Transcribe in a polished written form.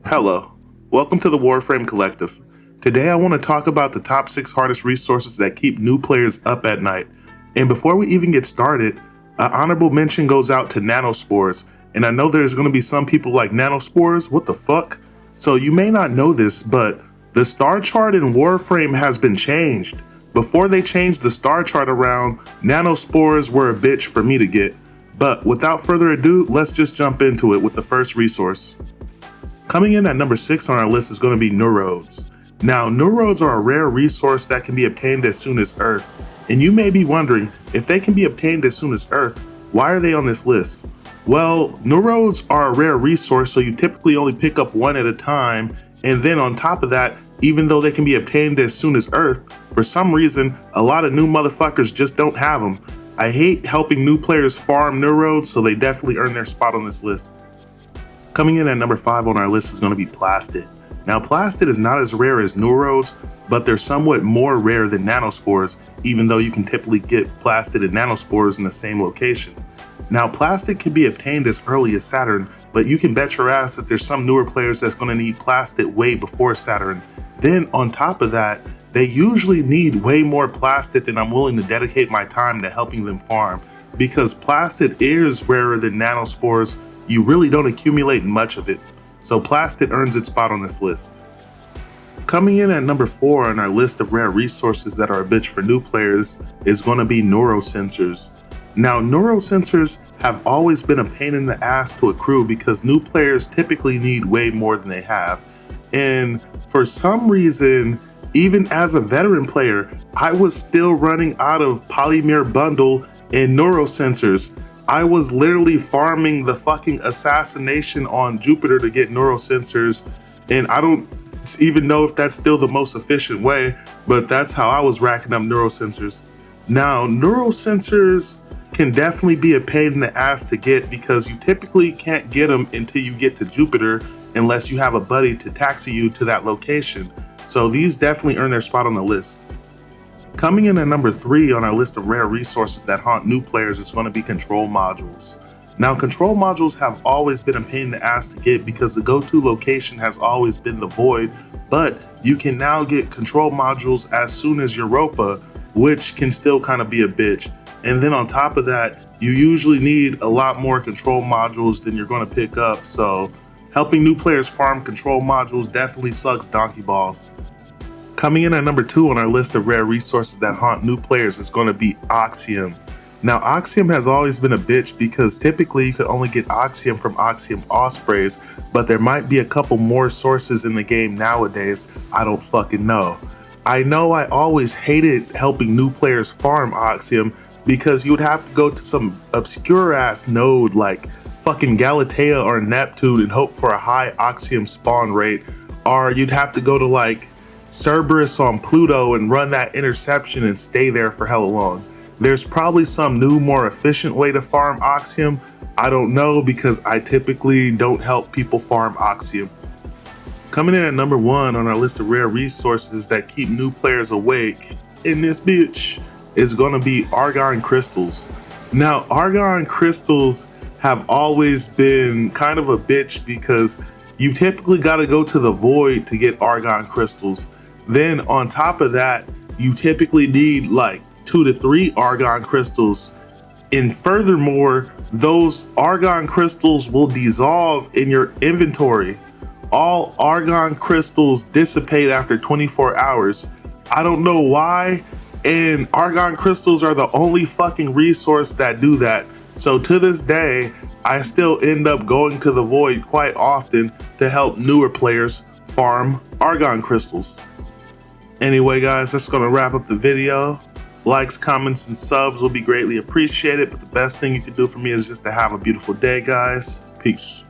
Hello, welcome to the Warframe Collective. Today I want to talk about the top 6 hardest resources that keep new players up at night. And before we even get started, an honorable mention goes out to nanospores. And I know there's going to be some people like nanospores, what the fuck? So you may not know this, but the star chart in Warframe has been changed. Before they changed the star chart around, nanospores were a bitch for me to get. But without further ado, let's just jump into it with the first resource. Coming in at number 6 on our list is going to be neurodes. Now, neurodes are a rare resource that can be obtained as soon as Earth. And you may be wondering, if they can be obtained as soon as Earth, why are they on this list? Well, neurodes are a rare resource, so you typically only pick up one at a time. And then on top of that, even though they can be obtained as soon as Earth, for some reason, a lot of new motherfuckers just don't have them. I hate helping new players farm neurodes, so they definitely earn their spot on this list. Coming in at number 5 on our list is going to be plastid. Now, plastid is not as rare as neurodes, but they're somewhat more rare than nanospores, even though you can typically get plastid and nanospores in the same location. Now, plastid can be obtained as early as Saturn, but you can bet your ass that there's some newer players that's going to need plastid way before Saturn. Then, on top of that, they usually need way more plastid than I'm willing to dedicate my time to helping them farm. Because plastid is rarer than nanospores, you really don't accumulate much of it, so plastid earns its spot on this list. Coming in at number 4 on our list of rare resources that are a bitch for new players is going to be neurosensors. Now, neurosensors have always been a pain in the ass to accrue because new players typically need way more than they have. And for some reason, even as a veteran player, I was still running out of polymer bundle and neurosensors. I was literally farming the fucking assassination on Jupiter to get neurosensors, and I don't even know if that's still the most efficient way, but that's how I was racking up neurosensors. Now, neurosensors can definitely be a pain in the ass to get because you typically can't get them until you get to Jupiter unless you have a buddy to taxi you to that location. So these definitely earn their spot on the list. Coming in at number 3 on our list of rare resources that haunt new players is going to be control modules. Now, control modules have always been a pain in the ass to get because the go-to location has always been the void, but you can now get control modules as soon as Europa, which can still kind of be a bitch. And then on top of that, you usually need a lot more control modules than you're going to pick up, so helping new players farm control modules definitely sucks donkey balls. Coming in at number 2 on our list of rare resources that haunt new players is going to be Oxium. Now, Oxium has always been a bitch because typically you could only get Oxium from Oxium Ospreys, but there might be a couple more sources in the game nowadays. I don't fucking know. I know I always hated helping new players farm Oxium because you would have to go to some obscure ass node like fucking Galatea or Neptune and hope for a high Oxium spawn rate, or you'd have to go to like Cerberus on Pluto and run that interception and stay there for hella long. There's probably some new, more efficient way to farm Oxium. I don't know because I typically don't help people farm Oxium. Coming in at number 1 on our list of rare resources that keep new players awake in this bitch is gonna be argon crystals. Now, argon crystals have always been kind of a bitch because you typically gotta go to the void to get argon crystals. Then on top of that, you typically need like 2 to 3 argon crystals. And furthermore, those argon crystals will dissolve in your inventory. All argon crystals dissipate after 24 hours. I don't know why, and argon crystals are the only fucking resource that do that. So to this day, I still end up going to the void quite often to help newer players farm argon crystals. Anyway guys, that's gonna wrap up the video. Likes, comments, and subs will be greatly appreciated, but the best thing you can do for me is just to have a beautiful day, guys. Peace.